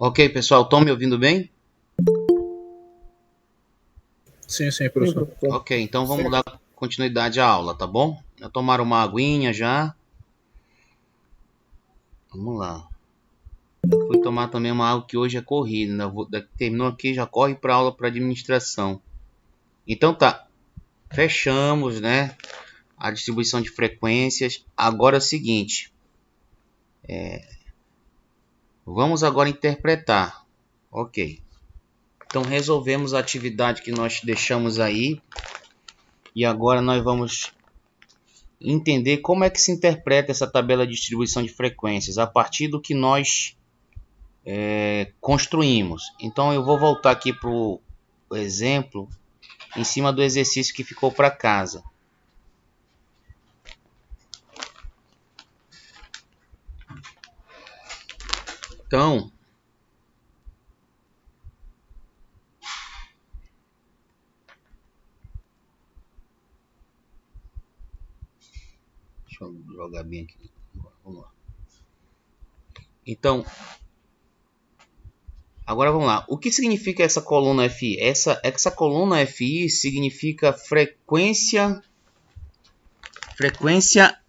Ok, pessoal, estão me ouvindo bem? Sim, professor. Ok, então vamos dar continuidade à aula, tá bom? Já tomaram uma aguinha já? Vamos lá. Eu fui tomar também uma água que hoje é corrida, né? Terminou aqui, já corre para aula para administração. Então tá, fechamos, né? A distribuição de frequências. Agora é o seguinte, vamos agora interpretar. Ok. Então resolvemos a atividade que nós deixamos aí. E agora nós vamos entender como é que se interpreta essa tabela de distribuição de frequências a partir do que nós construímos. Então eu vou voltar aqui para o exemplo em cima do exercício que ficou para casa. Então, deixa eu jogar bem aqui. Vamos lá. Então, agora vamos lá. O que significa essa coluna FI? Essa coluna FI significa frequência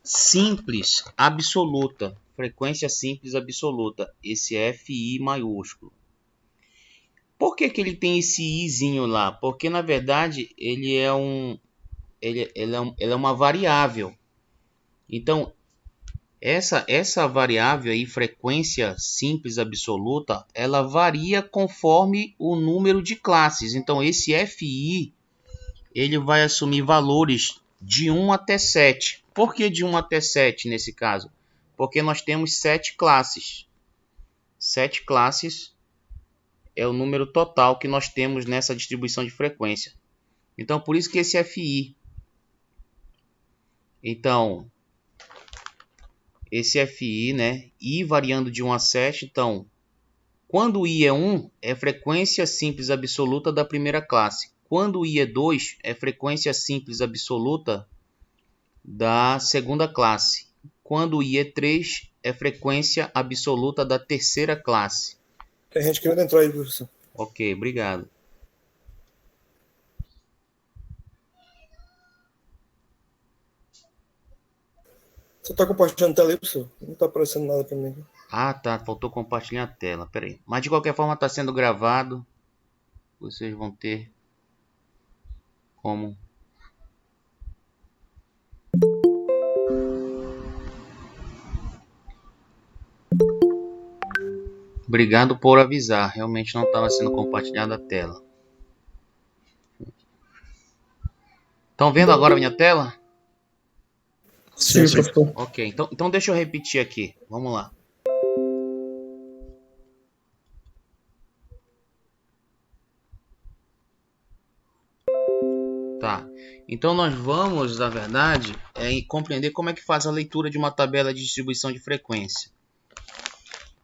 simples absoluta. Frequência simples absoluta. Esse FI maiúsculo. Por que ele tem esse izinho lá? Porque na verdade ele é uma variável. Então essa variável aí, frequência simples absoluta, ela varia conforme o número de classes. Então esse FI ele vai assumir valores de 1 até 7. Por que de 1 até 7 nesse caso? Porque nós temos 7 classes. 7 classes é o número total que nós temos nessa distribuição de frequência. Então, por isso que esse FI. Então, esse FI, né? I variando de 1 a 7. Então, quando o I é 1, é frequência simples absoluta da primeira classe. Quando o I é 2, é frequência simples absoluta da segunda classe. Quando o I é 3, é frequência absoluta da terceira classe. Tem gente querendo entrar aí, professor. Ok, obrigado. Você está compartilhando a tela aí, professor? Não está aparecendo nada para mim. Ah, tá. Faltou compartilhar a tela. Pera aí. Mas de qualquer forma está sendo gravado. Vocês vão ter como... Obrigado por avisar. Realmente não estava sendo compartilhada a tela. Estão vendo agora a minha tela? Sim, professor. Ok, então deixa eu repetir aqui. Vamos lá. Tá. Então nós vamos, na verdade, compreender como é que faz a leitura de uma tabela de distribuição de frequência.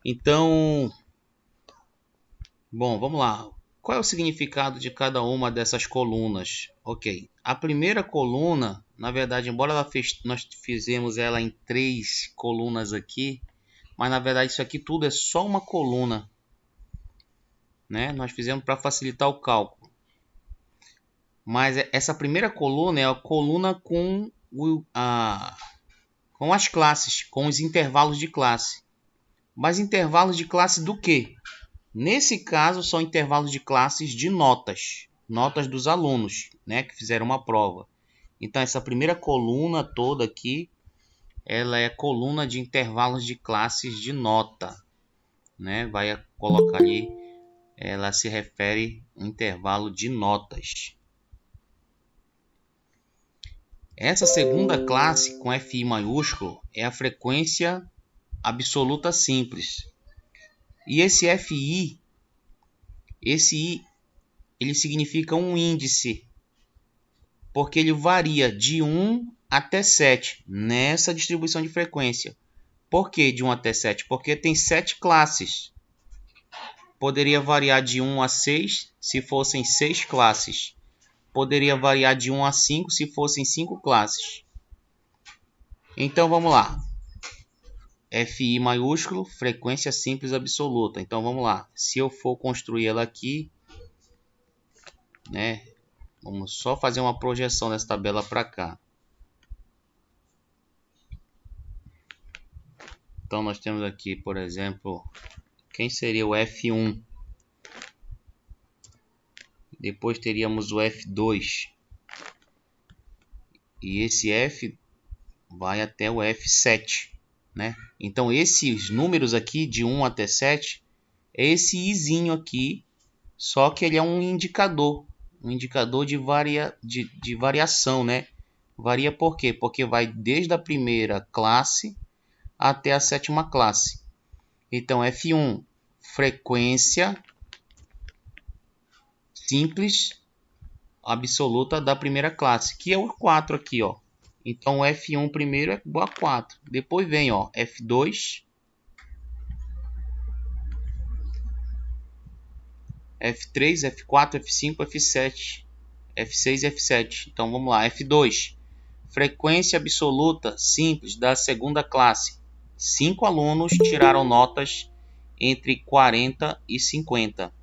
Então, bom, vamos lá. Qual é o significado de cada uma dessas colunas? Ok. A primeira coluna, na verdade, embora nós fizemos ela em 3 colunas aqui, mas na verdade isso aqui tudo é só uma coluna, né? Nós fizemos para facilitar o cálculo. Mas essa primeira coluna é a coluna com as classes, com os intervalos de classe. Mas intervalos de classe do quê? Nesse caso, são intervalos de classes de notas. Notas dos alunos, né, que fizeram uma prova. Então, essa primeira coluna toda aqui, ela é coluna de intervalos de classes de nota. Né? Vai colocar ali, ela se refere a um intervalo de notas. Essa segunda classe, com FI maiúsculo, é a frequência absoluta simples. E esse FI, esse I, ele significa um índice, porque ele varia de 1 até 7 nessa distribuição de frequência. Por que de 1 até 7? Porque tem 7 classes. Poderia variar de 1 a 6 se fossem 6 classes. Poderia variar de 1 a 5 se fossem 5 classes. Então vamos lá. FI maiúsculo, frequência simples absoluta. Então vamos lá. Se eu for construir ela aqui, né? Vamos só fazer uma projeção dessa tabela para cá. Então nós temos aqui, por exemplo, quem seria o F1? Depois teríamos o F2. E esse F vai até o F7, né? Então esses números aqui de 1 até 7 é esse izinho aqui, só que ele é um indicador de variação, né? Varia por quê? Porque vai desde a primeira classe até a sétima classe. Então F1, frequência simples absoluta da primeira classe, que é o 4 aqui, ó. Então o F1 primeiro é igual a 4. Depois vem, ó, F2, F3, F4, F5, F7, F6 e F7. Então vamos lá, F2, frequência absoluta simples da segunda classe. 5 alunos tiraram notas entre 40 e 50.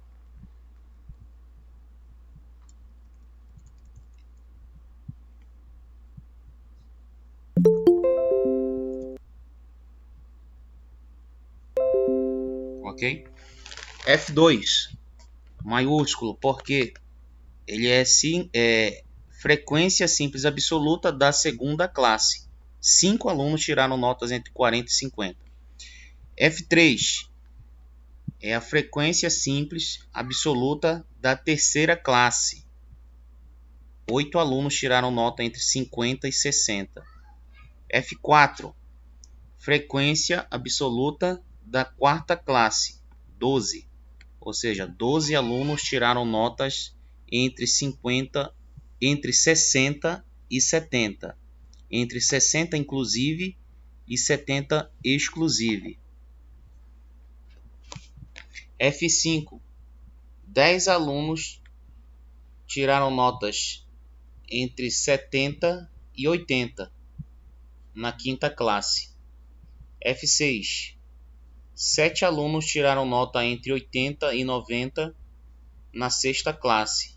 Ok? F2, maiúsculo, porque ele é frequência simples absoluta da segunda classe. 5 alunos tiraram notas entre 40 e 50. F3 é a frequência simples absoluta da terceira classe. 8 alunos tiraram nota entre 50 e 60. F4, frequência absoluta da quarta classe, 12. Ou seja, 12 alunos tiraram notas entre 60 e 70. Entre 60 inclusive e 70 exclusive. F5, 10 alunos tiraram notas entre 70 e 80 na quinta classe. F6, 7 alunos tiraram nota entre 80 e 90 na sexta classe.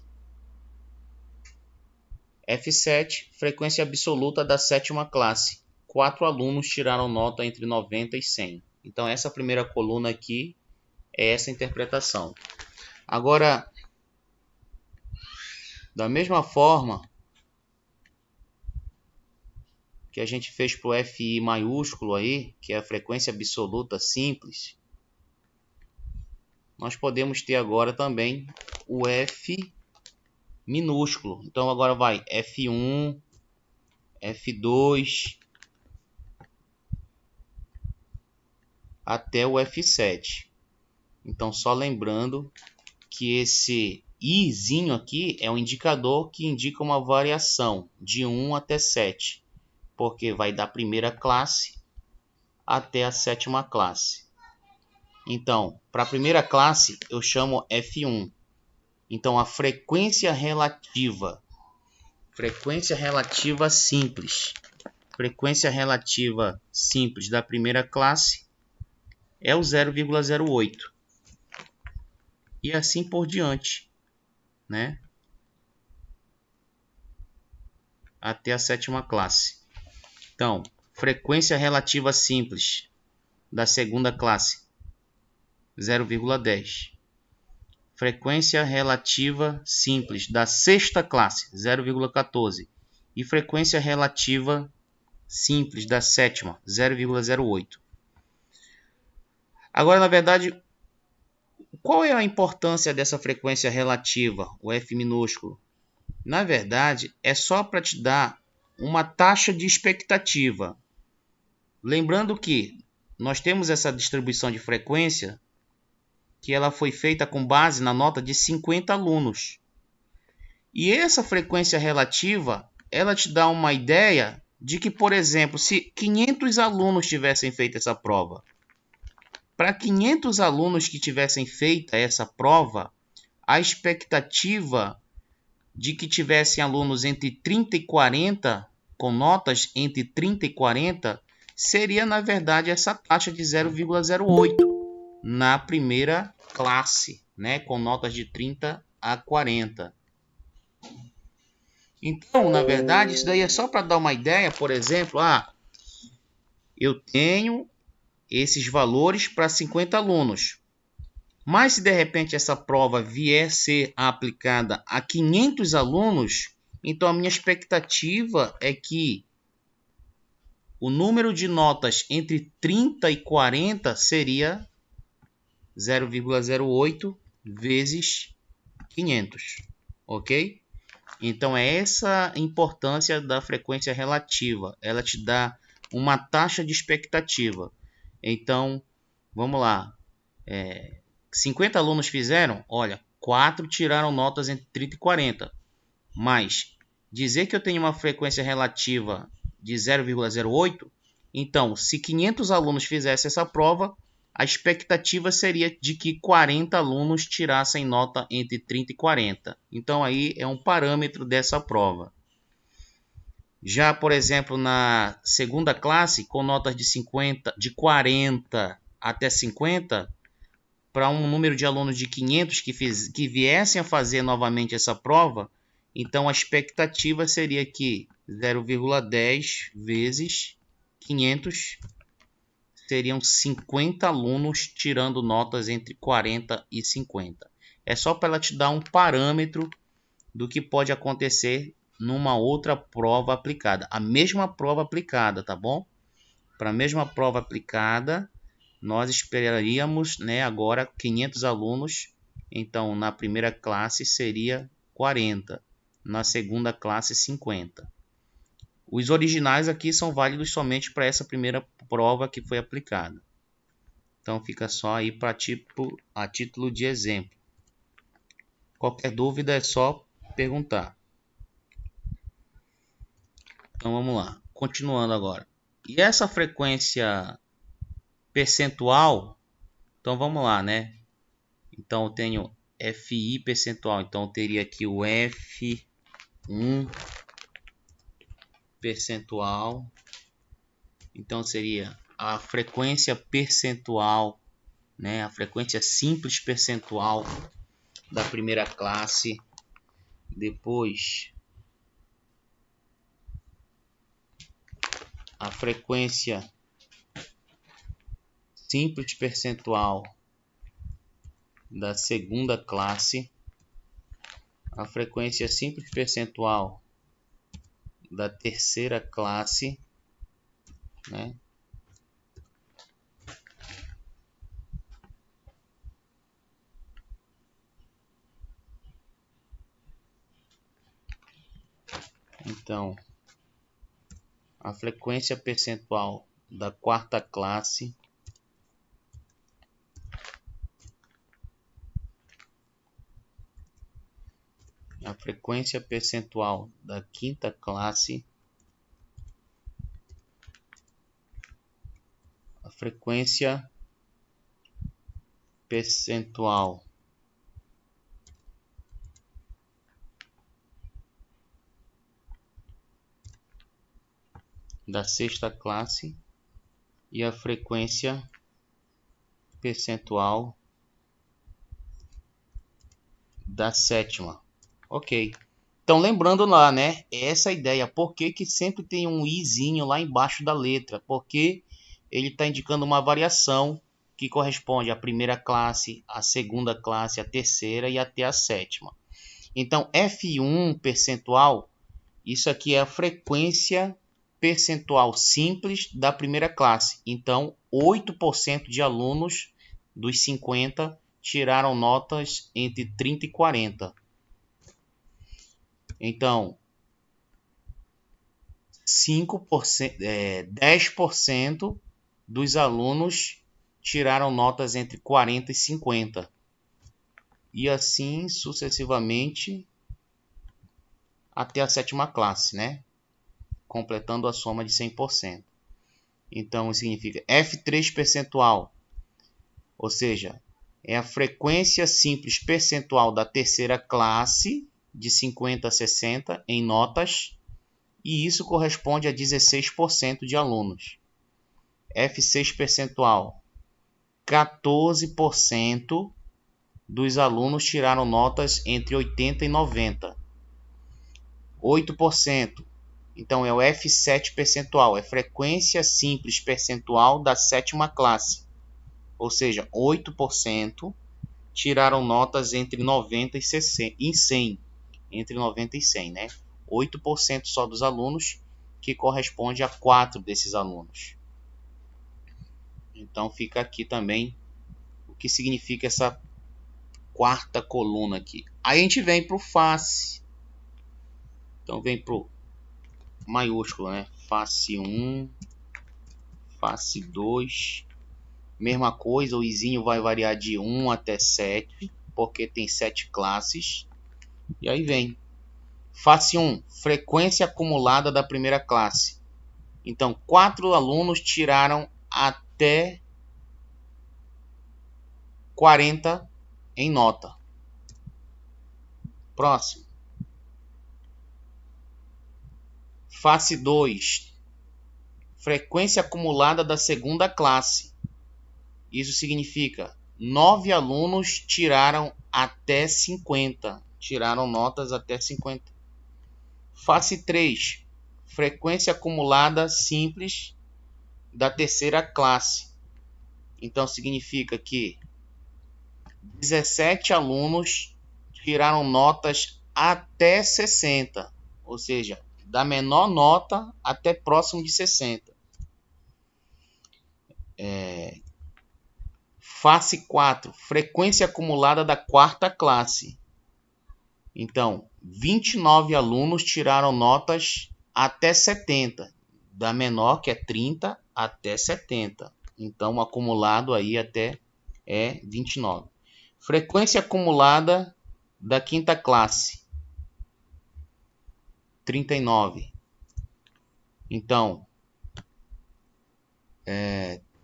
F7, frequência absoluta da sétima classe. 4 alunos tiraram nota entre 90 e 100. Então essa primeira coluna aqui é essa interpretação. Agora, da mesma forma que a gente fez para o FI maiúsculo aí, que é a frequência absoluta simples, nós podemos ter agora também o F minúsculo. Então agora vai F1, F2 até o F7. Então só lembrando que esse izinho aqui é um indicador que indica uma variação de 1 até 7, porque vai da primeira classe até a sétima classe. Então, para a primeira classe eu chamo F1. Então a frequência relativa simples, frequência relativa simples da primeira classe é o 0,08. E assim por diante, né? Até a sétima classe. Então, frequência relativa simples da segunda classe, 0,10. Frequência relativa simples da sexta classe, 0,14. E frequência relativa simples da sétima, 0,08. Agora, na verdade, qual é a importância dessa frequência relativa, o F minúsculo? Na verdade, é só para te dar uma taxa de expectativa. Lembrando que nós temos essa distribuição de frequência que ela foi feita com base na nota de 50 alunos. E essa frequência relativa, ela te dá uma ideia de que, por exemplo, se 500 alunos tivessem feito essa prova, para 500 alunos que tivessem feito essa prova, a expectativa de que tivessem alunos entre 30 e 40, com notas entre 30 e 40, seria, na verdade, essa taxa de 0,08 na primeira classe, né, com notas de 30 a 40. Então, na verdade, isso daí é só para dar uma ideia. Por exemplo, eu tenho esses valores para 50 alunos. Mas se de repente essa prova vier a ser aplicada a 500 alunos, então a minha expectativa é que o número de notas entre 30 e 40 seria 0,08 vezes 500, ok? Então é essa a importância da frequência relativa, ela te dá uma taxa de expectativa. Então, vamos lá, 50 alunos fizeram, olha, 4 tiraram notas entre 30 e 40, mas dizer que eu tenho uma frequência relativa de 0,08, então se 500 alunos fizessem essa prova, a expectativa seria de que 40 alunos tirassem nota entre 30 e 40. Então aí é um parâmetro dessa prova. Já, por exemplo, na segunda classe, com notas de 40 até 50, para um número de alunos de 500 que viessem a fazer novamente essa prova, então a expectativa seria que 0,10 vezes 500 seriam 50 alunos tirando notas entre 40 e 50. É só para ela te dar um parâmetro do que pode acontecer numa outra prova aplicada. A mesma prova aplicada, tá bom? Para a mesma prova aplicada, nós esperaríamos, né, agora 500 alunos. Então, na primeira classe seria 40. Na segunda classe, 50. Os originais aqui são válidos somente para essa primeira prova que foi aplicada. Então fica só aí a título de exemplo. Qualquer dúvida é só perguntar. Então vamos lá, continuando agora. E essa frequência percentual, então vamos lá, né? Então eu tenho FI percentual, então eu teria aqui o F1 percentual. Então seria a frequência percentual, né? A frequência simples percentual da primeira classe. Depois a frequência simples percentual da segunda classe, a frequência simples percentual da terceira classe, né? Então, a frequência percentual da quarta classe, a frequência percentual da quinta classe, a frequência percentual da sexta classe e a frequência percentual da sétima. Ok. Então, lembrando lá, né? Essa ideia. Por que que sempre tem um izinho lá embaixo da letra? Porque ele está indicando uma variação que corresponde à primeira classe, à segunda classe, à terceira e até a sétima. Então, F1 percentual, isso aqui é a frequência percentual simples da primeira classe. Então, 8% de alunos dos 50 tiraram notas entre 30 e 40. Então, 10% dos alunos tiraram notas entre 40 e 50. E assim sucessivamente até a sétima classe, né? Completando a soma de 100%. Então, isso significa F3 percentual, ou seja, é a frequência simples percentual da terceira classe, de 50 a 60 em notas, e isso corresponde a 16% de alunos. F6 percentual. 14% dos alunos tiraram notas entre 80 e 90. 8%. Então é o F7 percentual, é frequência simples percentual da sétima classe. Ou seja, 8% tiraram notas entre 90 e 100. Entre 90 e 100, né? 8% só dos alunos, que corresponde a 4 desses alunos. Então fica aqui também o que significa essa quarta coluna aqui. Aí a gente vem para o face. Então vem para o maiúsculo, né? Face 1, face 2. Mesma coisa, o izinho vai variar de 1 até 7, porque tem 7 classes. E aí vem. Face 1, frequência acumulada da primeira classe. Então, 4 alunos tiraram até 40 em nota. Próximo. Face 2, frequência acumulada da segunda classe. Isso significa 9 alunos tiraram até 50. Tiraram notas até 50. Face 3, frequência acumulada simples da terceira classe. Então significa que 17 alunos tiraram notas até 60, ou seja, da menor nota até próximo de 60. Face 4, frequência acumulada da quarta classe. Então, 29 alunos tiraram notas até 70, da menor, que é 30, até 70. Então, o acumulado aí até é 29. Frequência acumulada da quinta classe, 39. Então,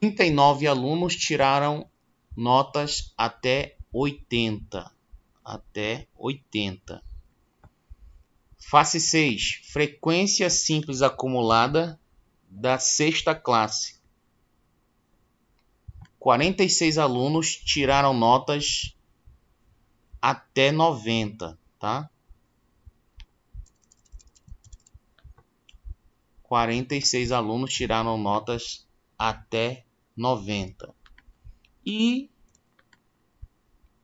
39 alunos tiraram notas até 80. Até 80. Face 6, frequência simples acumulada da sexta classe. 46 alunos tiraram notas até 90, tá? 46 alunos tiraram notas até 90. E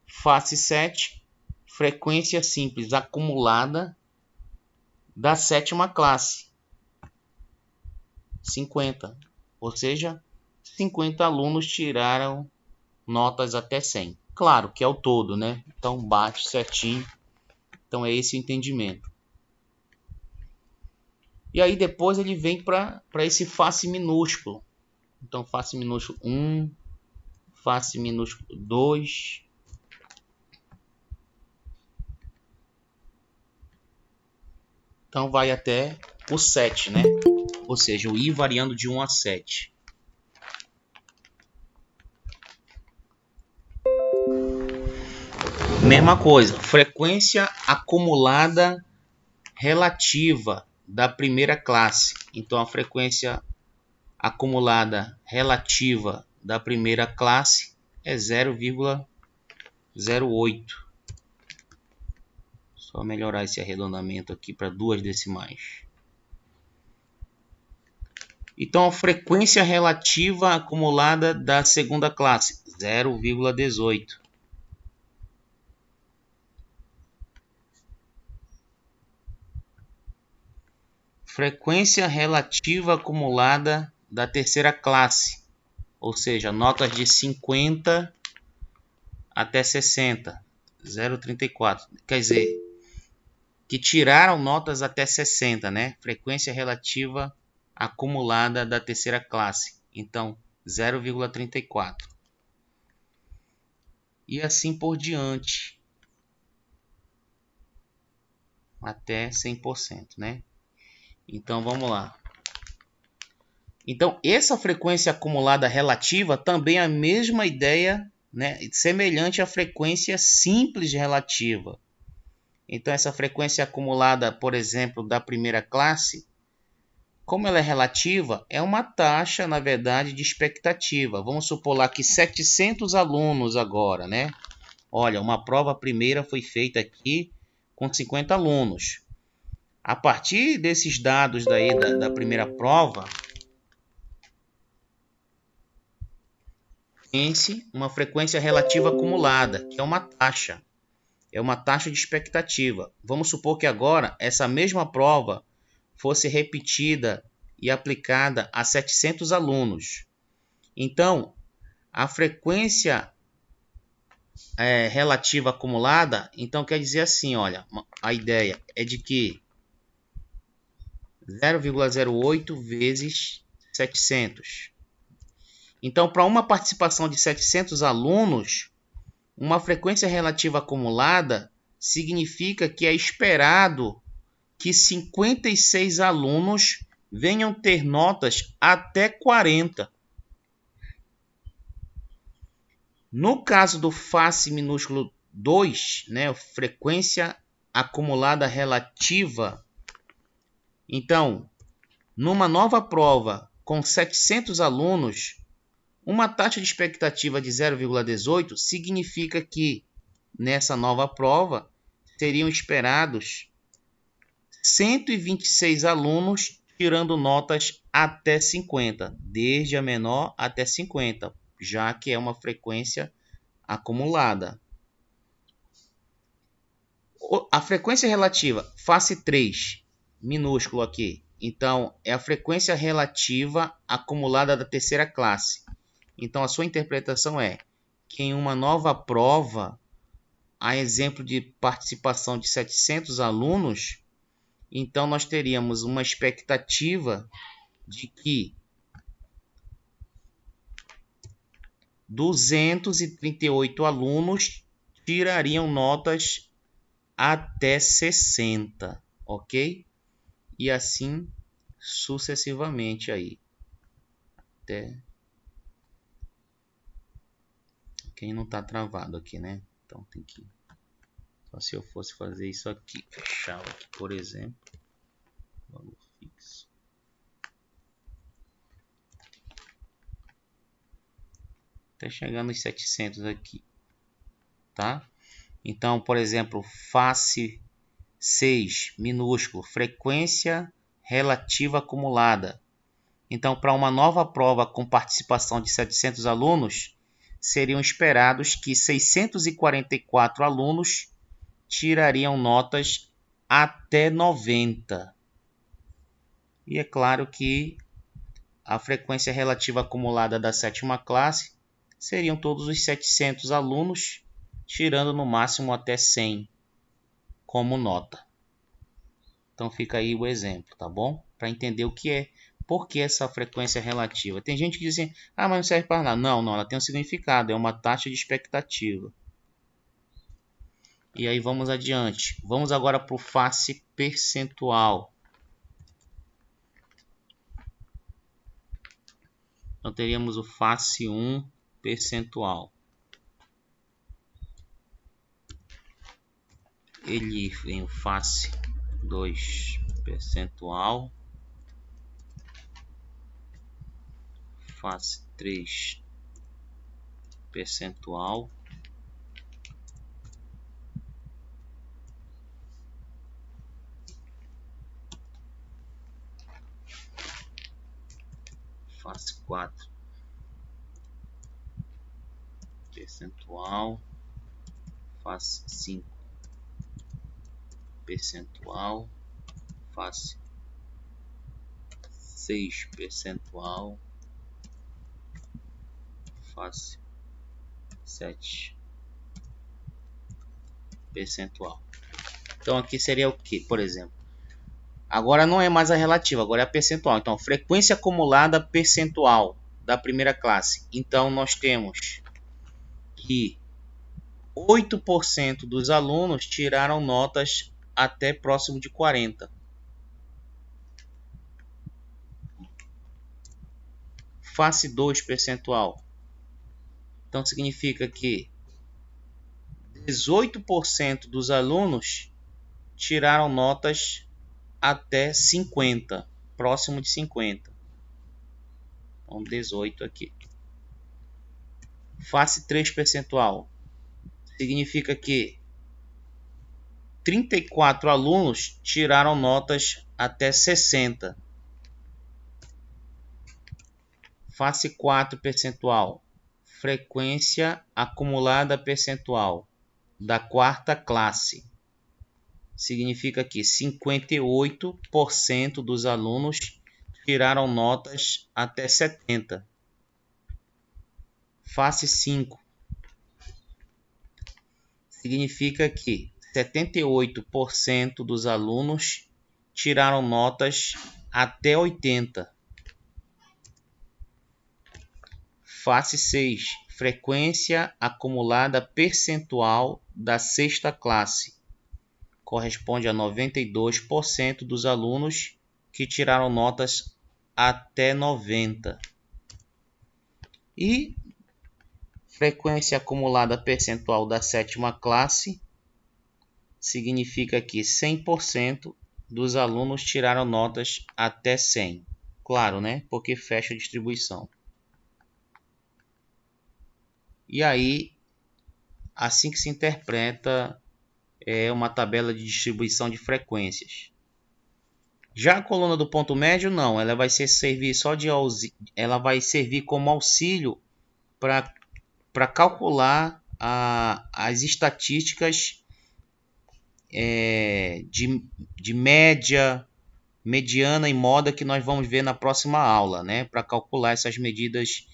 face 7, frequência simples acumulada da sétima classe, 50. Ou seja, 50 alunos tiraram notas até 100. Claro que é o todo, né? Então bate certinho. Então é esse o entendimento. E aí depois ele vem para esse face minúsculo. Então face minúsculo 1, face minúsculo 2. Então vai até o 7, né? Ou seja, o I variando de 1 a 7. Mesma coisa, frequência acumulada relativa da primeira classe. Então a frequência acumulada relativa da primeira classe é 0,08. Só melhorar esse arredondamento aqui para 2 decimais. Então a frequência relativa acumulada da segunda classe, 0,18. Frequência relativa acumulada da terceira classe, ou seja, notas de 50 até 60, 0,34. Quer dizer, que tiraram notas até 60, né? Frequência relativa acumulada da terceira classe, então 0,34. E assim por diante, até 100%, né? Então vamos lá. Então essa frequência acumulada relativa também é a mesma ideia, né? Semelhante à frequência simples relativa. Então essa frequência acumulada, por exemplo, da primeira classe Como ela é relativa, é uma taxa, na verdade, de expectativa. Vamos supor lá que 700 alunos agora, né? Olha, uma prova primeira foi feita aqui com 50 alunos. A partir desses dados daí da primeira prova, tem-se uma frequência relativa acumulada, que é uma taxa. É uma taxa de expectativa. Vamos supor que agora essa mesma prova fosse repetida e aplicada a 700 alunos. Então, a frequência relativa acumulada, então quer dizer assim, olha, a ideia é de que 0,08 vezes 700. Então, para uma participação de 700 alunos, uma frequência relativa acumulada significa que é esperado que 56 alunos venham ter notas até 40. No caso do face minúsculo 2, né, frequência acumulada relativa, então, numa nova prova com 700 alunos, uma taxa de expectativa de 0,18 significa que nessa nova prova seriam esperados 126 alunos tirando notas até 50, desde a menor até 50, já que é uma frequência acumulada. A frequência relativa, face 3, minúsculo aqui, então é a frequência relativa acumulada da terceira classe. Então a sua interpretação é que em uma nova prova, a exemplo de participação de 700 alunos, então nós teríamos uma expectativa de que 238 alunos tirariam notas até 60, ok? E assim sucessivamente aí. Até quem não está travado aqui, né? Então tem que... Só se eu fosse fazer isso aqui, fechar aqui, por exemplo, valor fixo. Até chegar nos 700 aqui, tá? Então, por exemplo, face 6, minúsculo, frequência relativa acumulada. Então, para uma nova prova com participação de 700 alunos, seriam esperados que 644 alunos tirariam notas até 90. E é claro que a frequência relativa acumulada da sétima classe seriam todos os 700 alunos, tirando no máximo até 100 como nota. Então fica aí o exemplo, tá bom? Para entender o que é, por que essa frequência relativa. Tem gente que diz assim, mas não serve para nada. Não, ela tem um significado, é uma taxa de expectativa. E aí vamos adiante. Vamos agora para o face percentual. Então teríamos o face 1 percentual. Ele vem o face 2 percentual. Face 3 percentual. Face 4 percentual. Face 5 percentual. Face 6 percentual. Face 7 percentual. Então aqui seria o que, por exemplo? Agora não é mais a relativa, agora é a percentual. Então, frequência acumulada percentual da primeira classe. Então, nós temos que 8% dos alunos tiraram notas até próximo de 40. Face 2 percentual. Então, significa que 18% dos alunos tiraram notas até 50. próximo de 50. Então 18 aqui. Face 3 percentual. Significa que 34 alunos tiraram notas até 60. Face 4 percentual. Frequência acumulada percentual da quarta classe. Significa que 58% dos alunos tiraram notas até 70. Face 5. Significa que 78% dos alunos tiraram notas até 80. Face 6. Frequência acumulada percentual da sexta classe. Corresponde a 92% dos alunos que tiraram notas até 90. E frequência acumulada percentual da sétima classe significa que 100% dos alunos tiraram notas até 100. Claro, né? Porque fecha a distribuição. E aí, assim que se interpreta uma tabela de distribuição de frequências. Já a coluna do ponto médio não, ela vai servir ela vai servir como auxílio para calcular as estatísticas de média, mediana e moda que nós vamos ver na próxima aula, né? Para calcular essas medidas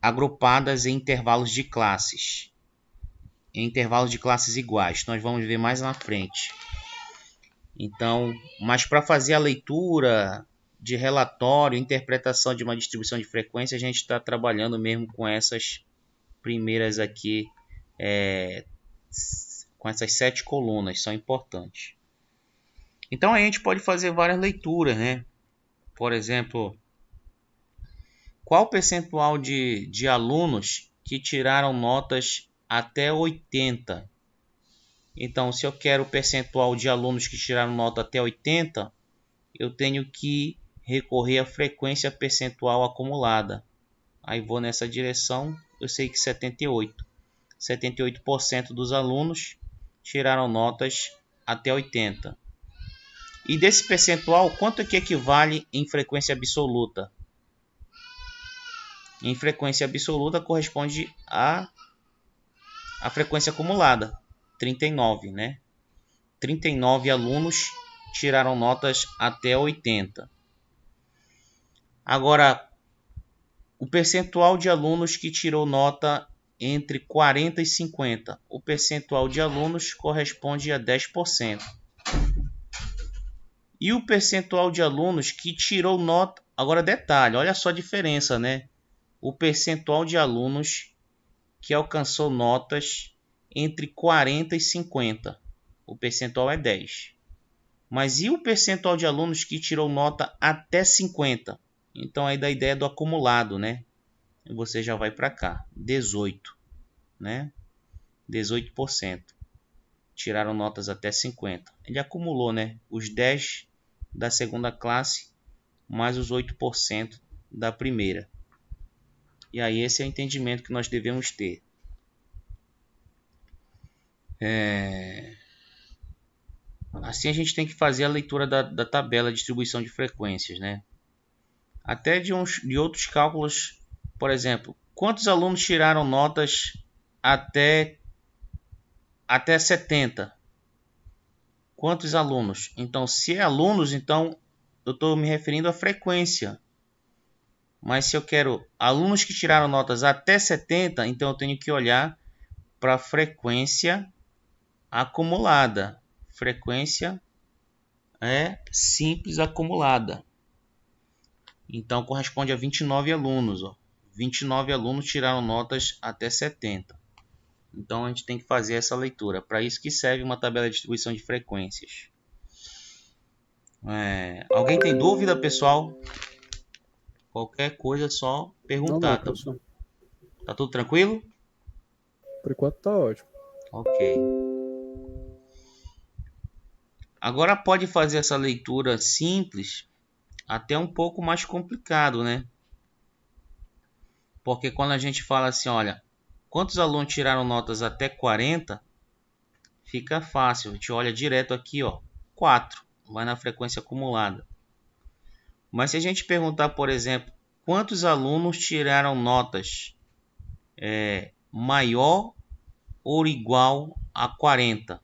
agrupadas em intervalos de classes. Em intervalos de classes iguais. Nós vamos ver mais na frente. Então, mas para fazer a leitura de relatório, interpretação de uma distribuição de frequência, a gente está trabalhando mesmo com essas primeiras aqui, com essas 7 colunas, são importantes. Então a gente pode fazer várias leituras, né? Por exemplo, qual o percentual de alunos que tiraram notas até 80? Então, se eu quero o percentual de alunos que tiraram nota até 80, eu tenho que recorrer à frequência percentual acumulada. Aí vou nessa direção, eu sei que 78. 78% dos alunos tiraram notas até 80. E desse percentual, quanto é que equivale em frequência absoluta? Em frequência absoluta corresponde à frequência acumulada. 39, né? 39 alunos tiraram notas até 80. Agora, o percentual de alunos que tirou nota entre 40 e 50. O percentual de alunos corresponde a 10%. E o percentual de alunos que tirou nota... Agora, detalhe, olha só a diferença, né? O percentual de alunos que alcançou notas entre 40 e 50. O percentual é 10. Mas e o percentual de alunos que tirou nota até 50? Então aí da ideia do acumulado, né? Você já vai para cá. 18, né? 18% tiraram notas até 50. Ele acumulou, né? Os 10 da segunda classe mais os 8% da primeira. E aí esse é o entendimento que nós devemos ter. Assim a gente tem que fazer a leitura da tabela de distribuição de frequências, né? Até de outros cálculos, por exemplo, quantos alunos tiraram notas até 70? Quantos alunos? Então, se é alunos, então eu estou me referindo à frequência. Mas se eu quero alunos que tiraram notas até 70, então eu tenho que olhar para a frequência acumulada. Frequência simples acumulada. Então corresponde a 29 alunos. 29 alunos tiraram notas até 70. Então a gente tem que fazer essa leitura. Para isso que serve uma tabela de distribuição de frequências. Alguém tem dúvida, pessoal? Qualquer coisa é só perguntar. Não, professor. Tá tudo tranquilo? Por enquanto tá ótimo. Ok. Agora pode fazer essa leitura simples até um pouco mais complicado, né? Porque quando a gente fala assim, olha, quantos alunos tiraram notas até 40, fica fácil. A gente olha direto aqui, ó, 4, vai na frequência acumulada. Mas se a gente perguntar, por exemplo, quantos alunos tiraram notas maior ou igual a 40?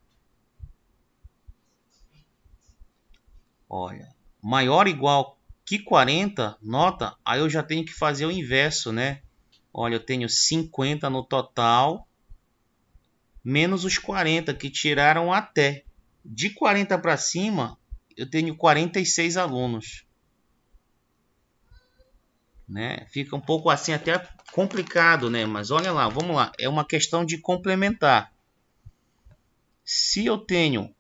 Olha, maior ou igual que 40, nota, aí eu já tenho que fazer o inverso, né? Olha, eu tenho 50 no total, menos os 40 que tiraram até. De 40 para cima, eu tenho 46 alunos. Né? Fica um pouco assim até complicado, né? Mas olha lá, vamos lá. É uma questão de complementar. Se eu tenho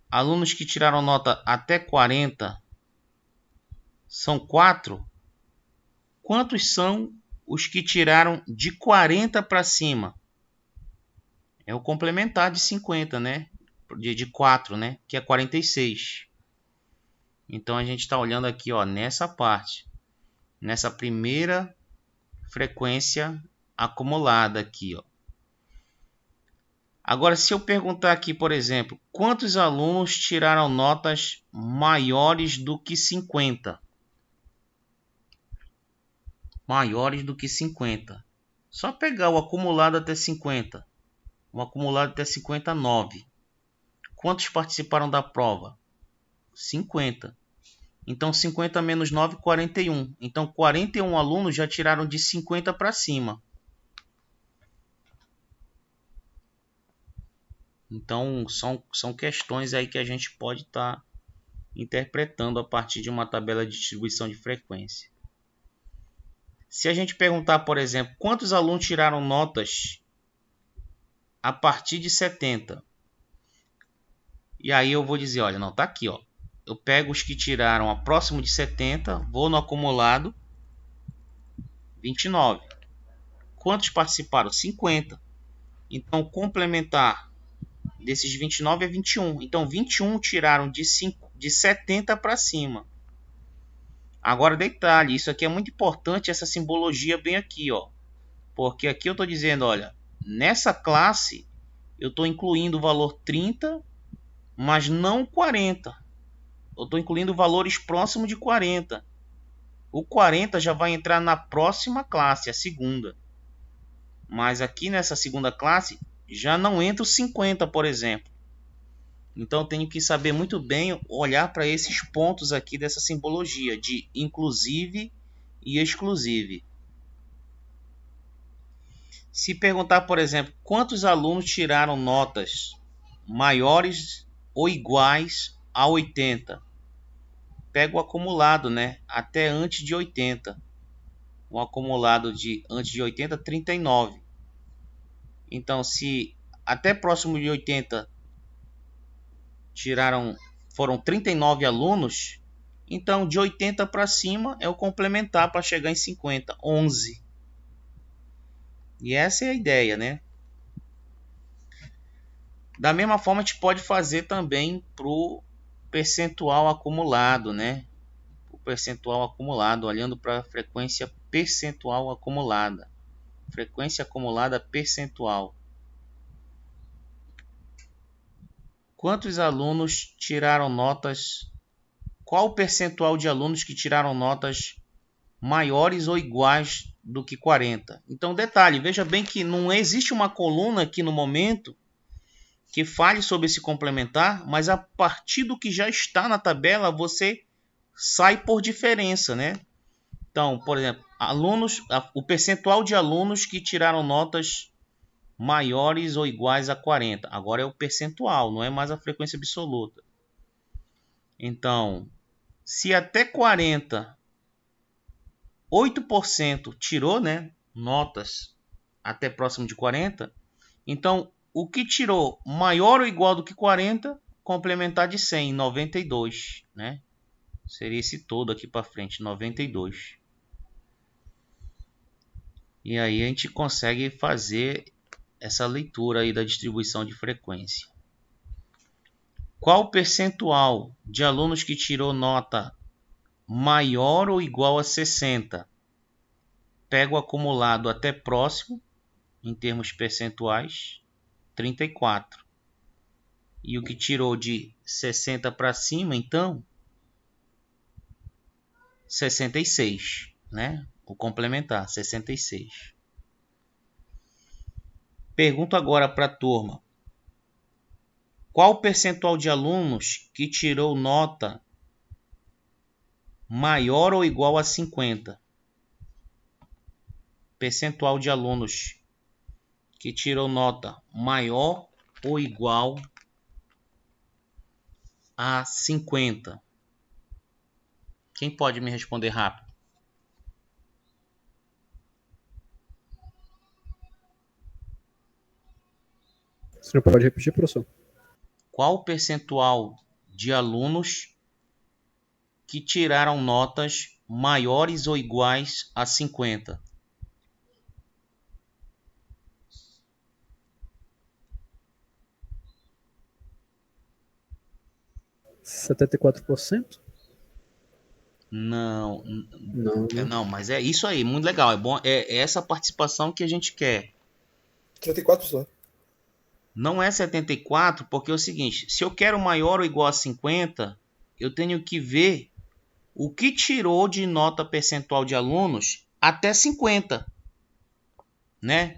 alunos que tiraram nota até 40, são 4. Quantos são os que tiraram de 40 para cima? É o complementar de 50, né? De 4, né? Que é 46. Então a gente está olhando aqui, ó, nessa parte, nessa primeira frequência acumulada aqui, ó. Agora, se eu perguntar aqui, por exemplo, quantos alunos tiraram notas maiores do que 50? Maiores do que 50. Só pegar o acumulado até 50. O acumulado até 59. Quantos participaram da prova? 50. Então 50 menos 9, 41. Então 41 alunos já tiraram de 50 para cima. Então são questões aí que a gente pode estar interpretando a partir de uma tabela de distribuição de frequência. Se a gente perguntar, por exemplo, quantos alunos tiraram notas a partir de 70? E aí eu vou dizer, olha, não, tá aqui, ó. Eu pego os que tiraram a próximo de 70, vou no acumulado, 29. Quantos participaram? 50. Então, complementar desses 29 é 21. Então, 21 tiraram de 70 para cima. Agora, detalhe, isso aqui é muito importante, essa simbologia bem aqui, ó. Porque aqui eu estou dizendo, olha, nessa classe eu estou incluindo o valor 30, mas não 40. Eu estou incluindo valores próximos de 40. O 40 já vai entrar na próxima classe, a segunda. Mas aqui nessa segunda classe já não entra o 50, por exemplo. Então eu tenho que saber muito bem olhar para esses pontos aqui dessa simbologia de inclusive e exclusive. Se perguntar, por exemplo, quantos alunos tiraram notas maiores ou iguais a 80? Pega o acumulado, né? Até antes de 80. O acumulado de antes de 80, 39. Então, se até próximo de 80 foram 39 alunos, então de 80 para cima é o complementar para chegar em 50, 11. E essa é a ideia, né? Da mesma forma, a gente pode fazer também para o percentual acumulado, né? O percentual acumulado, olhando para a frequência percentual acumulada. Frequência acumulada percentual. Quantos alunos tiraram notas? Qual o percentual de alunos que tiraram notas maiores ou iguais do que 40? Então, detalhe, veja bem que não existe uma coluna aqui no momento que fale sobre esse complementar, mas a partir do que já está na tabela, você sai por diferença, né? Então, por exemplo, o percentual de alunos que tiraram notas maiores ou iguais a 40. Agora é o percentual, não é mais a frequência absoluta. Então, se até 40, 8% tirou, né, notas até próximo de 40, então o que tirou maior ou igual do que 40, complementar de 100, 92, né? Seria esse todo aqui para frente, 92. E aí a gente consegue fazer essa leitura aí da distribuição de frequência. Qual o percentual de alunos que tirou nota maior ou igual a 60? Pega o acumulado até próximo, em termos percentuais, 34. E o que tirou de 60 para cima, então, 66, né? O complementar, 66. Pergunto agora para a turma. Qual o percentual de alunos que tirou nota maior ou igual a 50? Percentual de alunos que tirou nota maior ou igual a 50. Quem pode me responder rápido? Você não pode repetir, professor? Qual o percentual de alunos que tiraram notas maiores ou iguais a 50? 74%? Não, Não, né? não, mas é isso aí, muito legal. É bom, é essa participação que a gente quer. 34 só. Não é 74, porque é o seguinte, se eu quero maior ou igual a 50, eu tenho que ver o que tirou de nota percentual de alunos até 50, né?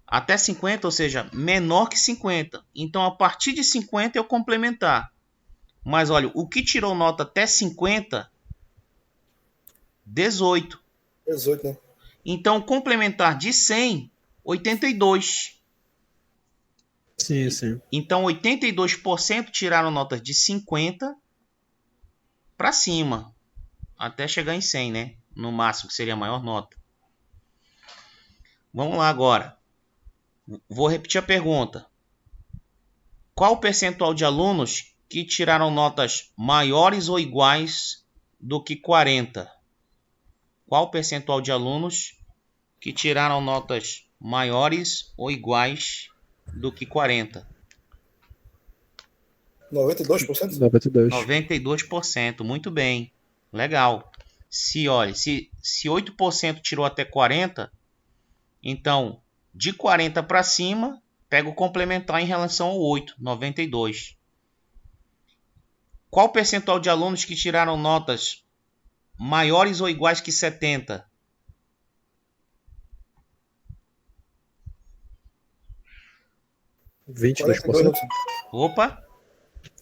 Até 50, ou seja, menor que 50. Então, a partir de 50 eu complementar. Mas olha, o que tirou nota até 50? 18. 18, né? Então, complementar de 100, 82. Sim, sim. Então, 82% tiraram notas de 50 para cima, até chegar em 100, né? No máximo, que seria a maior nota. Vamos lá agora. Vou repetir a pergunta. Qual o percentual de alunos que tiraram notas maiores ou iguais do que 40? Qual o percentual de alunos que tiraram notas maiores ou iguais do que 40? 92%? 92. 92%, muito bem. Legal. Se 8% tirou até 40, então de 40 para cima, pega o complementar em relação ao 8, 92. Qual o percentual de alunos que tiraram notas maiores ou iguais que 70? Vinte 42, né? Opa,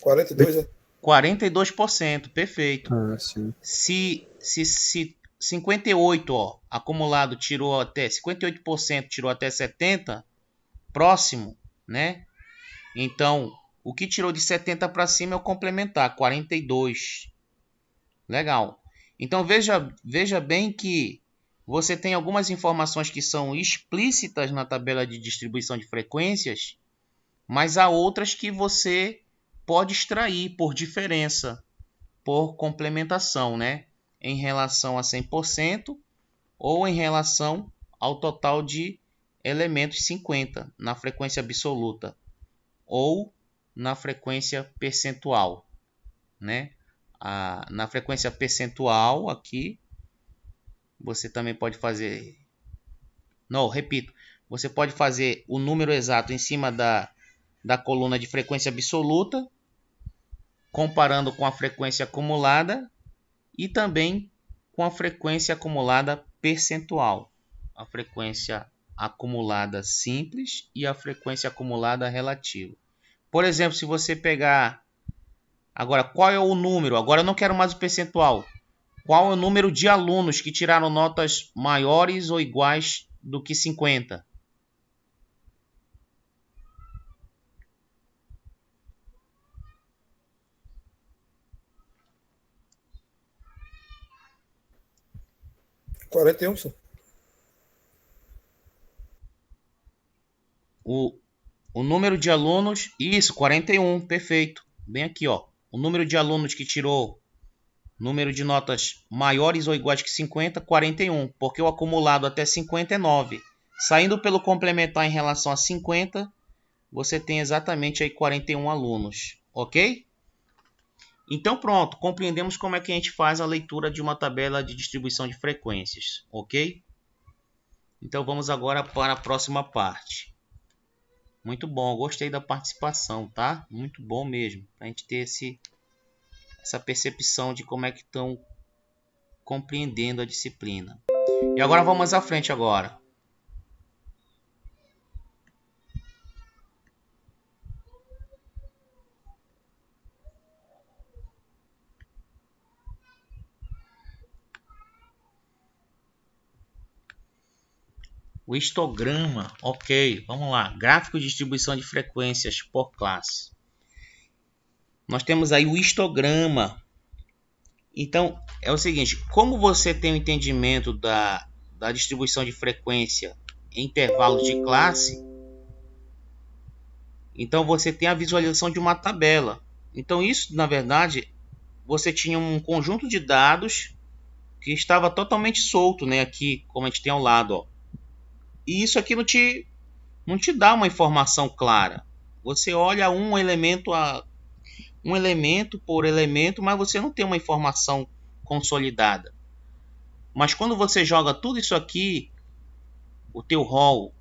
42, né? 42%, perfeito. Ah, sim. Se 58, ó, acumulado tirou até 58% tirou até 70, próximo, né? Então, o que tirou de 70 para cima é o complementar, 42. Legal. Então veja bem que você tem algumas informações que são explícitas na tabela de distribuição de frequências, mas há outras que você pode extrair por diferença, por complementação, né? Em relação a 100% ou em relação ao total de elementos 50 na frequência absoluta ou na frequência percentual, né? Na frequência percentual aqui você também pode fazer, não, repito, você pode fazer o número exato em cima da coluna de frequência absoluta, comparando com a frequência acumulada e também com a frequência acumulada percentual, a frequência acumulada simples e a frequência acumulada relativa. Por exemplo, se você pegar agora, qual é o número? Agora eu não quero mais o percentual. Qual é o número de alunos que tiraram notas maiores ou iguais do que 50? Um, 41, só. O número de alunos, isso, 41, perfeito. Bem aqui, ó. O número de alunos que tirou número de notas maiores ou iguais que 50, 41, porque o acumulado até 50 é 9. Saindo pelo complementar em relação a 50, você tem exatamente aí 41 alunos, ok? Então pronto, compreendemos como é que a gente faz a leitura de uma tabela de distribuição de frequências, ok? Então vamos agora para a próxima parte. Muito bom, gostei da participação, tá? Muito bom mesmo, para a gente ter essa percepção de como é que estão compreendendo a disciplina. E agora vamos à frente agora. O histograma, ok, vamos lá. Gráfico de distribuição de frequências por classe. Nós temos aí o histograma. Então, é o seguinte, como você tem o entendimento da distribuição de frequência em intervalos de classe, então você tem a visualização de uma tabela. Então isso, na verdade, você tinha um conjunto de dados que estava totalmente solto, né? Aqui, como a gente tem ao lado, ó. E isso aqui não te dá uma informação clara. Você olha um elemento por elemento, mas você não tem uma informação consolidada. Mas quando você joga tudo isso aqui, o teu rol,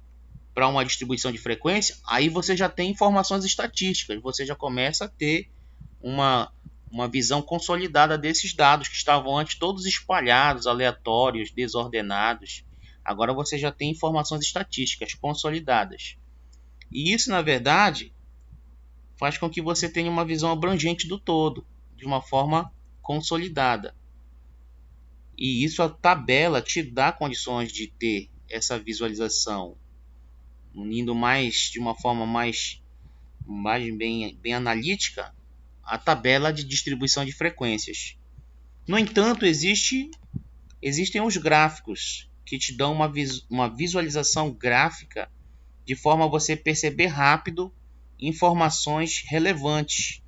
para uma distribuição de frequência, aí você já tem informações estatísticas, você já começa a ter uma visão consolidada desses dados que estavam antes todos espalhados, aleatórios, desordenados. Agora você já tem informações estatísticas consolidadas. E isso, na verdade, faz com que você tenha uma visão abrangente do todo, de uma forma consolidada. E isso a tabela te dá condições de ter essa visualização, unindo de uma forma mais bem analítica, a tabela de distribuição de frequências. No entanto, existem os gráficos que te dão uma visualização gráfica de forma a você perceber rápido informações relevantes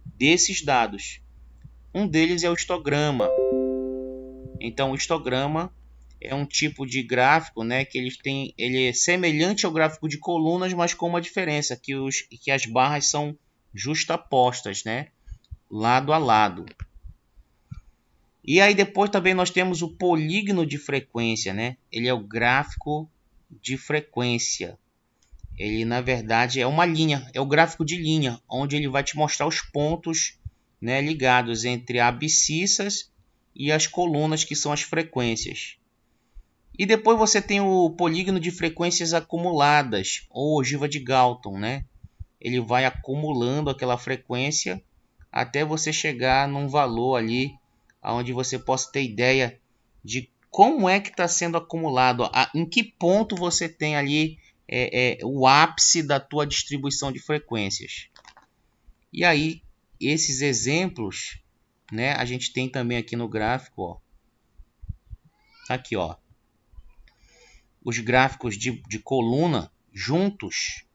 desses dados. Um deles é o histograma. Então, o histograma é um tipo de gráfico, né, que ele é semelhante ao gráfico de colunas, mas com uma diferença, que as barras são justapostas, né, lado a lado. E aí depois também nós temos o polígono de frequência, né? Ele é o gráfico de frequência. Ele, na verdade, é uma linha, é o gráfico de linha, onde ele vai te mostrar os pontos, né, ligados entre abscissas e as colunas, que são as frequências. E depois você tem o polígono de frequências acumuladas, ou ogiva de Galton, né? Ele vai acumulando aquela frequência até você chegar num valor ali, onde você possa ter ideia de como é que está sendo acumulado, em que ponto você tem ali o ápice da tua distribuição de frequências. E aí, esses exemplos, né, a gente tem também aqui no gráfico, ó. Aqui, ó. Os gráficos de coluna juntos.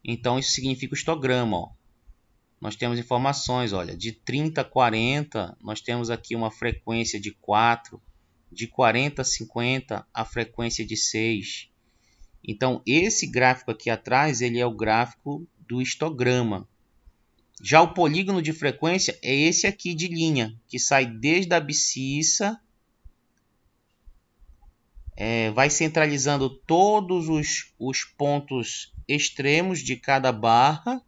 Então, isso significa o histograma, ó. Nós temos informações, olha, de 30 a 40, nós temos aqui uma frequência de 4, de 40 a 50, a frequência de 6. Então, esse gráfico aqui atrás, ele é o gráfico do histograma. Já o polígono de frequência é esse aqui de linha, que sai desde a abscissa, vai centralizando todos os pontos extremos de cada barra,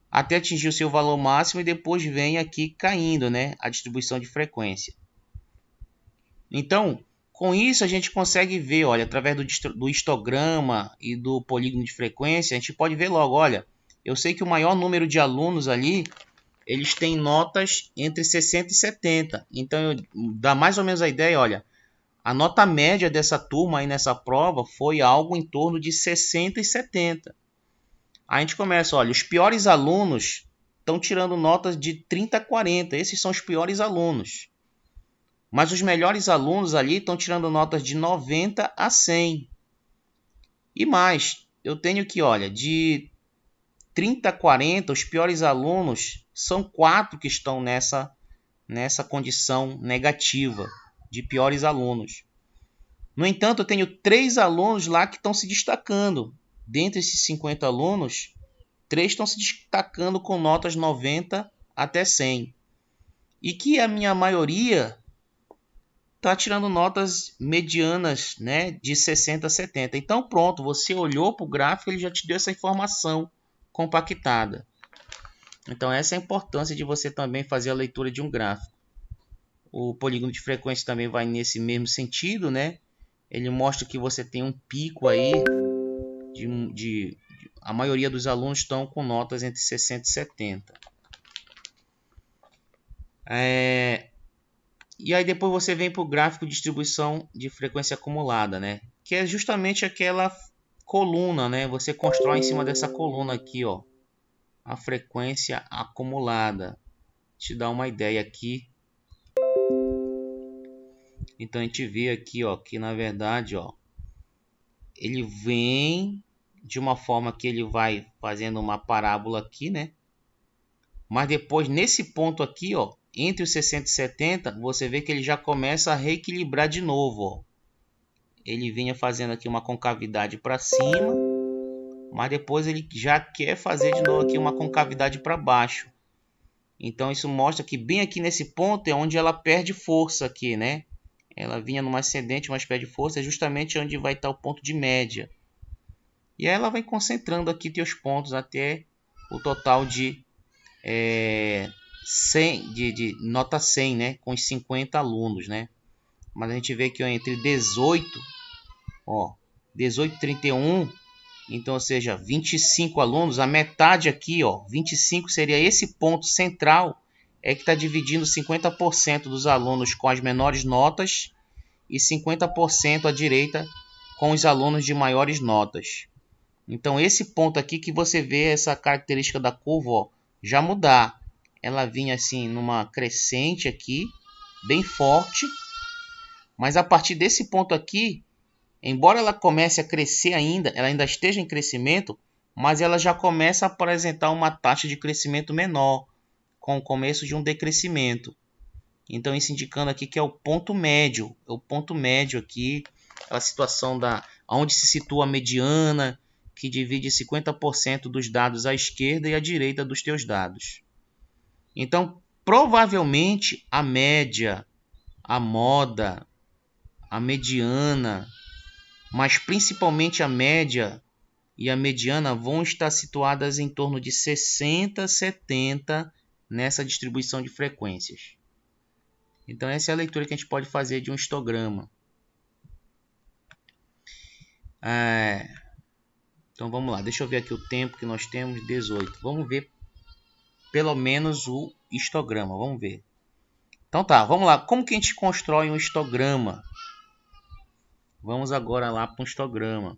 até atingir o seu valor máximo, e depois vem aqui caindo, né, a distribuição de frequência. Então, com isso a gente consegue ver, olha, através do histograma e do polígono de frequência, a gente pode ver logo, olha, eu sei que o maior número de alunos ali, eles têm notas entre 60 e 70. Então, dá mais ou menos a ideia, olha, a nota média dessa turma aí nessa prova foi algo em torno de 60 e 70. A gente começa, olha, os piores alunos estão tirando notas de 30 a 40. Esses são os piores alunos. Mas os melhores alunos ali estão tirando notas de 90 a 100. E mais, eu tenho aqui, olha, de 30 a 40, os piores alunos são 4 que estão nessa condição negativa de piores alunos. No entanto, eu tenho 3 alunos lá que estão se destacando. dentre esses 50 alunos, 3 estão se destacando com notas 90 até 100. E que a minha maioria está tirando notas medianas, né, de 60 a 70. Então pronto, você olhou para o gráfico, ele já te deu essa informação compactada. Então essa é a importância de você também fazer a leitura de um gráfico. O polígono de frequência também vai nesse mesmo sentido, né? Ele mostra que você tem um pico aí a maioria dos alunos estão com notas entre 60 e 70. E aí depois você vem para o gráfico de distribuição de frequência acumulada, né? Que é justamente aquela coluna, né? Você constrói em cima dessa coluna aqui, ó, a frequência acumulada. Te dá uma ideia aqui. Então a gente vê aqui, ó, que na verdade, ó, ele vem de uma forma que ele vai fazendo uma parábola aqui, né? Mas depois nesse ponto aqui, ó, entre os 60 e 70, você vê que ele já começa a reequilibrar de novo, ó. Ele vinha fazendo aqui uma concavidade para cima, mas depois ele já quer fazer de novo aqui uma concavidade para baixo. Então isso mostra que bem aqui nesse ponto é onde ela perde força aqui, né? Ela vinha numa ascendente, mas perde força, é justamente onde vai estar o ponto de média. E aí ela vai concentrando aqui teus pontos até o total de 100, de nota 100, né? Com os 50 alunos, né? Mas a gente vê que ó, entre 18, ó, 18 e 31, então, ou seja, 25 alunos, a metade aqui, ó, 25 seria esse ponto central, é que está dividindo 50% dos alunos com as menores notas e 50% à direita com os alunos de maiores notas. Então, esse ponto aqui que você vê essa característica da curva, ó, já mudar. Ela vinha assim numa crescente aqui, bem forte, mas a partir desse ponto aqui, embora ela comece a crescer ainda, ela ainda esteja em crescimento, mas ela já começa a apresentar uma taxa de crescimento menor, com o começo de um decrescimento. Então isso indicando aqui que é o ponto médio aqui, a situação onde se situa a mediana, que divide 50% dos dados à esquerda e à direita dos teus dados. Então, provavelmente a média, a moda, a mediana, mas principalmente a média e a mediana vão estar situadas em torno de 60, 70 nessa distribuição de frequências. Então essa é a leitura que a gente pode fazer de um histograma. Então vamos lá, deixa eu ver aqui o tempo que nós temos, 18. Vamos ver pelo menos o histograma, vamos ver. Então tá, vamos lá, como que a gente constrói um histograma? Vamos agora lá para um histograma.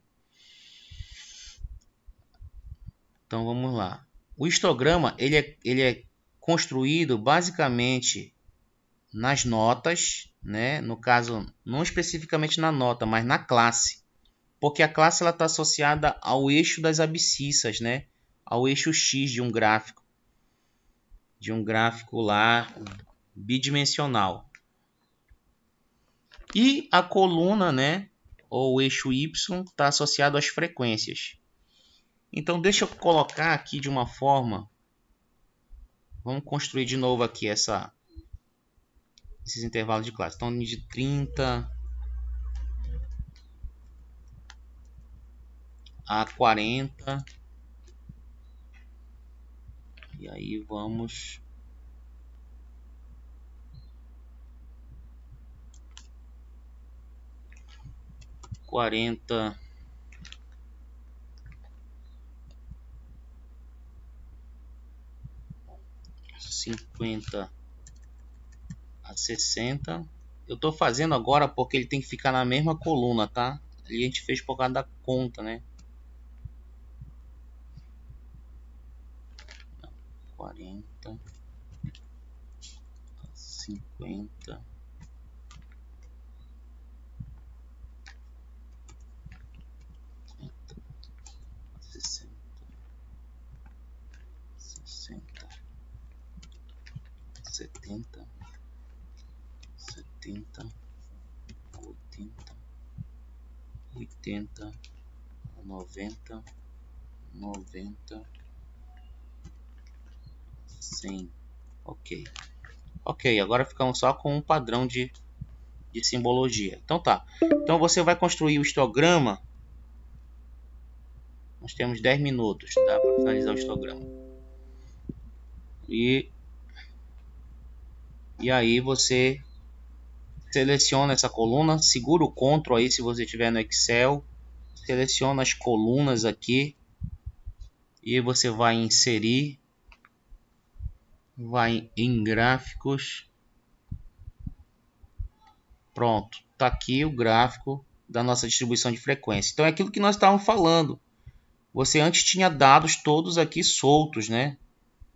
Então vamos lá. O histograma ele é construído basicamente nas notas, né? No caso, não especificamente na nota, mas na classe. Porque a classe está associada ao eixo das abscissas, né? Ao eixo X de um gráfico. De um gráfico lá bidimensional. E a coluna, né? Ou o eixo Y está associado às frequências. Então deixa eu colocar aqui de uma forma. Vamos construir de novo aqui esses intervalos de classe. Então de 30 a 40. E aí vamos 40 50 a 60. Eu estou fazendo agora porque ele tem que ficar na mesma coluna, tá? Ali a gente fez por causa da conta, né? 40 50 60 60 70 70 80 80 90, 90, 100. Ok. Ok, agora ficamos só com um padrão de simbologia. Então tá. Então você vai construir o histograma. Nós temos 10 minutos, tá? Para finalizar o histograma. E aí você seleciona essa coluna, segura o Ctrl aí se você estiver no Excel, seleciona as colunas aqui e você vai inserir, vai em gráficos, pronto, tá aqui o gráfico da nossa distribuição de frequência. Então é aquilo que nós estávamos falando, você antes tinha dados todos aqui soltos, né,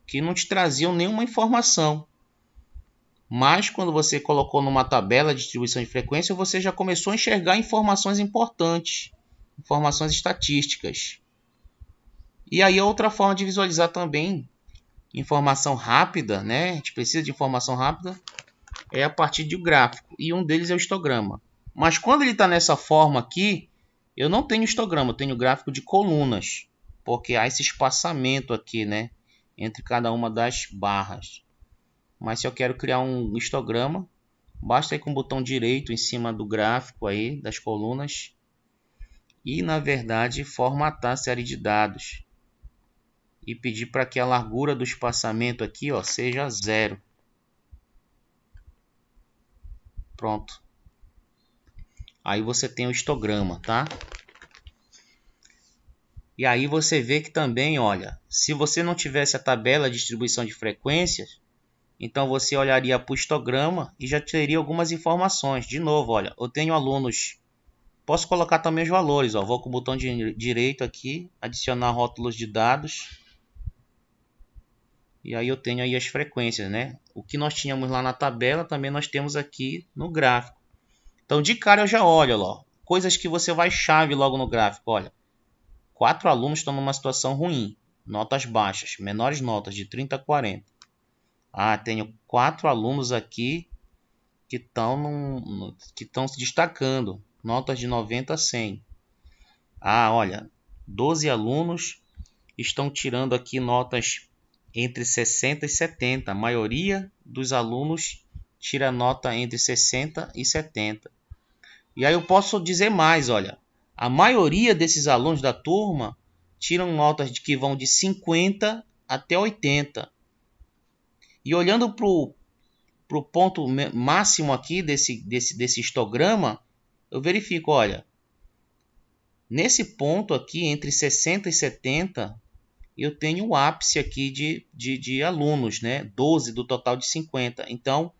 que não te traziam nenhuma informação. Mas quando você colocou numa tabela de distribuição de frequência, você já começou a enxergar informações importantes, informações estatísticas. E aí outra forma de visualizar também informação rápida, né? A gente precisa de informação rápida, é a partir de um gráfico. E um deles é o histograma. Mas quando ele está nessa forma aqui, eu não tenho histograma, eu tenho gráfico de colunas. Porque há esse espaçamento aqui, né? Entre cada uma das barras. Mas se eu quero criar um histograma, basta ir com o botão direito em cima do gráfico aí, das colunas. E na verdade formatar a série de dados. E pedir para que a largura do espaçamento aqui, ó, seja 0. Pronto. Aí você tem o histograma, tá? E aí você vê que também, olha, se você não tivesse a tabela de distribuição de frequências, então você olharia para o histograma e já teria algumas informações. De novo, olha, eu tenho alunos, posso colocar também os valores, ó, vou com o botão direito aqui, adicionar rótulos de dados. E aí eu tenho aí as frequências, né? O que nós tínhamos lá na tabela, também nós temos aqui no gráfico. Então de cara eu já olho, ó, coisas que você vai chave logo no gráfico, olha. 4 alunos estão numa situação ruim, notas baixas, menores notas de 30 a 40. Ah, tenho 4 alunos aqui que estão se destacando, notas de 90 a 100. Ah, olha, 12 alunos estão tirando aqui notas entre 60 e 70. A maioria dos alunos tira nota entre 60 e 70. E aí eu posso dizer mais, olha, a maioria desses alunos da turma tiram notas que vão de 50 até 80. E olhando para o ponto máximo aqui desse histograma, eu verifico, olha, nesse ponto aqui, entre 60 e 70, eu tenho o ápice aqui de alunos, né? 12 do total de 50. Então,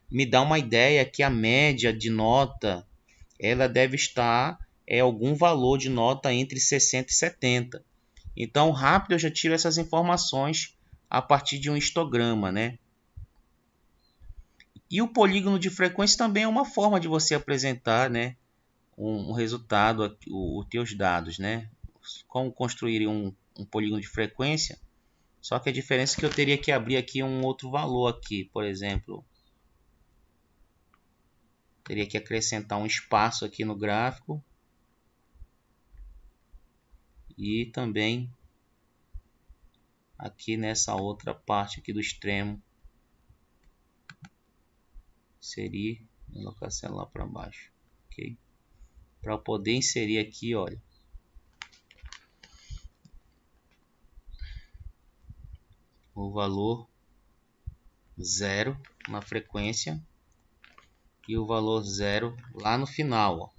me dá uma ideia que a média de nota ela deve estar algum valor de nota entre 60 e 70. Então, rápido eu já tiro essas informações a partir de um histograma, né? E o polígono de frequência também é uma forma de você apresentar, né, um resultado, os teus dados, né? Como construir um polígono de frequência? Só que a diferença é que eu teria que abrir aqui um outro valor aqui, por exemplo. Teria que acrescentar um espaço aqui no gráfico. E também aqui nessa outra parte aqui do extremo. Inserir, colocar lá para baixo. Ok? Para poder inserir aqui, olha. O valor 0 na frequência e o valor 0 lá no final, ó.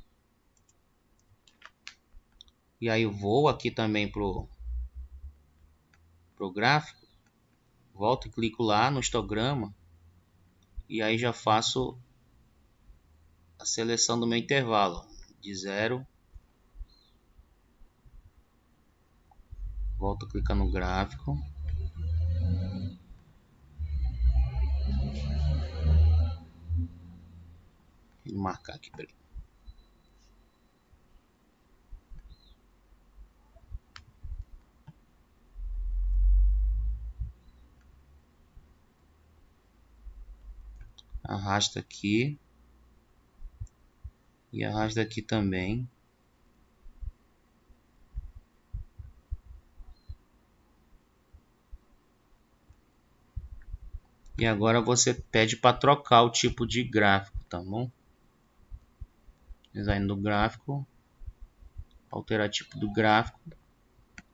E aí eu vou aqui também pro gráfico, volto e clico lá no histograma e aí já faço a seleção do meu intervalo de 0. Volto a clicar no gráfico. Vou marcar aqui, peraí. Arrasta aqui. E arrasta aqui também. E agora você pede para trocar o tipo de gráfico, tá bom? Design do gráfico, alterar tipo do gráfico,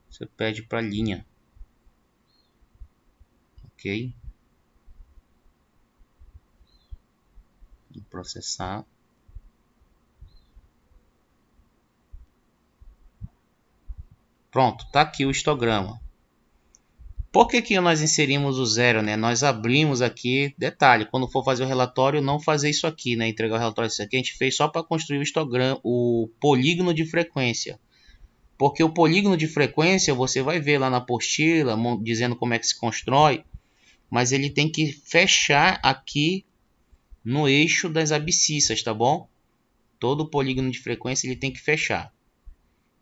você pede para linha, ok? Vou processar. Pronto, tá aqui o histograma. Por que nós inserimos o 0, né? Nós abrimos aqui, detalhe, quando for fazer o relatório, não fazer isso aqui, né? Entregar o relatório isso aqui, a gente fez só para construir o histograma, o polígono de frequência. Porque o polígono de frequência, você vai ver lá na apostila, dizendo como é que se constrói, mas ele tem que fechar aqui no eixo das abscissas, tá bom? Todo polígono de frequência ele tem que fechar.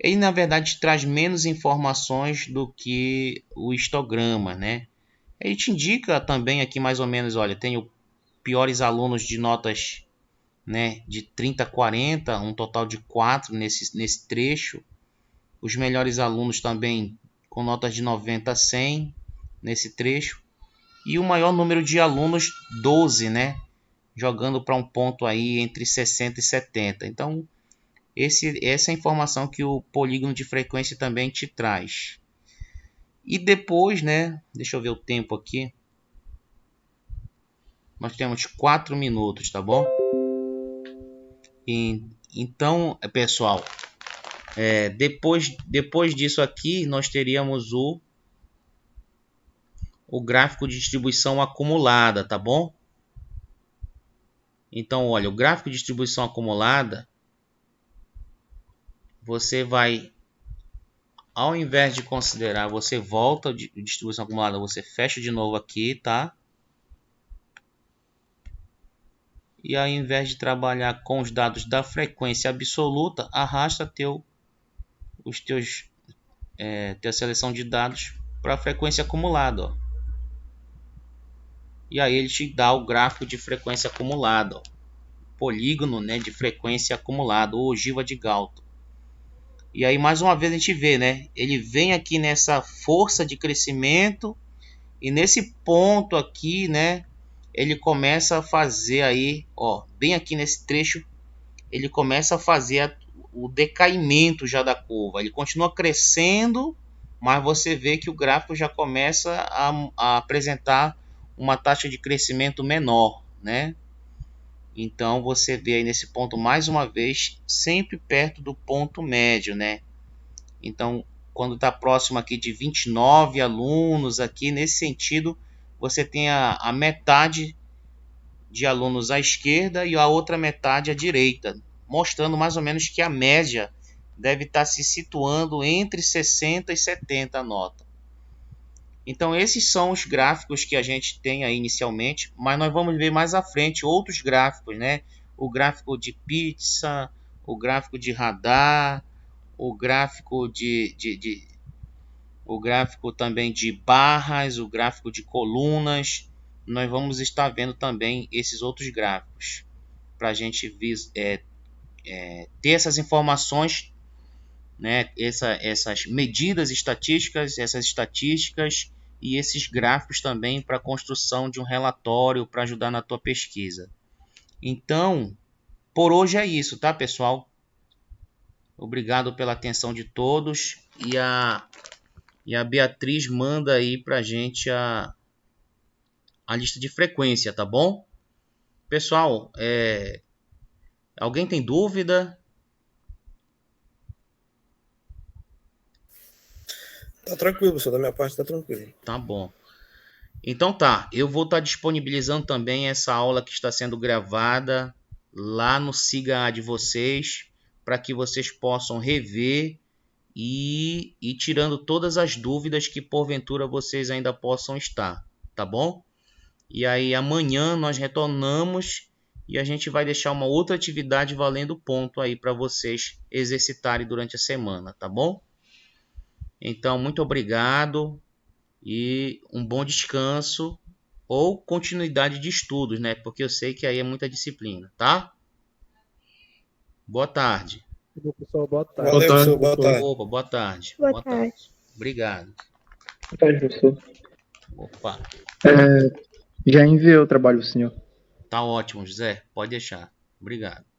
Ele, na verdade, traz menos informações do que o histograma, né? Ele te indica também aqui mais ou menos, olha, tenho piores alunos de notas, né, de 30 a 40, um total de 4 nesse trecho. Os melhores alunos também com notas de 90 a 100 nesse trecho. E o maior número de alunos, 12, né? Jogando para um ponto aí entre 60 e 70. Então, essa é a informação que o polígono de frequência também te traz. E depois, né? Deixa eu ver o tempo aqui. Nós temos 4 minutos, tá bom? Então, pessoal, depois disso aqui, nós teríamos o gráfico de distribuição acumulada, tá bom? Então, olha, o gráfico de distribuição acumulada, você vai, ao invés de considerar, você volta a distribuição acumulada, você fecha de novo aqui, tá? E ao invés de trabalhar com os dados da frequência absoluta, arrasta tua seleção de dados para a frequência acumulada, ó. E aí ele te dá o gráfico de frequência acumulada, ó. Polígono, né, de frequência acumulada, ou ogiva de Galton. E aí mais uma vez a gente vê, né, ele vem aqui nessa força de crescimento e nesse ponto aqui, né, ele começa a fazer aí, ó, bem aqui nesse trecho, ele começa a fazer o decaimento já da curva. Ele continua crescendo, mas você vê que o gráfico já começa a apresentar uma taxa de crescimento menor, né? Então você vê aí nesse ponto mais uma vez sempre perto do ponto médio, né? Então quando está próximo aqui de 29 alunos aqui nesse sentido, você tem a metade de alunos à esquerda e a outra metade à direita, mostrando mais ou menos que a média deve estar se situando entre 60 e 70 a nota. Então esses são os gráficos que a gente tem aí inicialmente, mas nós vamos ver mais à frente outros gráficos, né? O gráfico de pizza, o gráfico de radar, o gráfico o gráfico também de barras, o gráfico de colunas. Nós vamos estar vendo também esses outros gráficos para a gente ter essas informações, né? Essas medidas estatísticas, essas estatísticas e esses gráficos também para a construção de um relatório para ajudar na tua pesquisa. Então, por hoje é isso, tá, pessoal? Obrigado pela atenção de todos e a Beatriz manda aí para a gente a lista de frequência, tá bom? Pessoal, alguém tem dúvida? Tá tranquilo, pessoal. Da minha parte tá tranquilo. Tá bom. Então tá, eu vou estar disponibilizando também essa aula que está sendo gravada lá no Siga A de vocês, para que vocês possam rever e ir tirando todas as dúvidas que porventura vocês ainda possam estar, tá bom? E aí amanhã nós retornamos e a gente vai deixar uma outra atividade valendo ponto aí para vocês exercitarem durante a semana, tá bom? Então, muito obrigado e um bom descanso ou continuidade de estudos, né? Porque eu sei que aí é muita disciplina, tá? Boa tarde. Pessoal, boa tarde. Valeu, Boa tarde, pessoal. Boa tarde. Opa, boa tarde. Boa tarde. Obrigado. Boa tarde, professor. Opa. Já enviei o trabalho pro senhor. Tá ótimo, José. Pode deixar. Obrigado.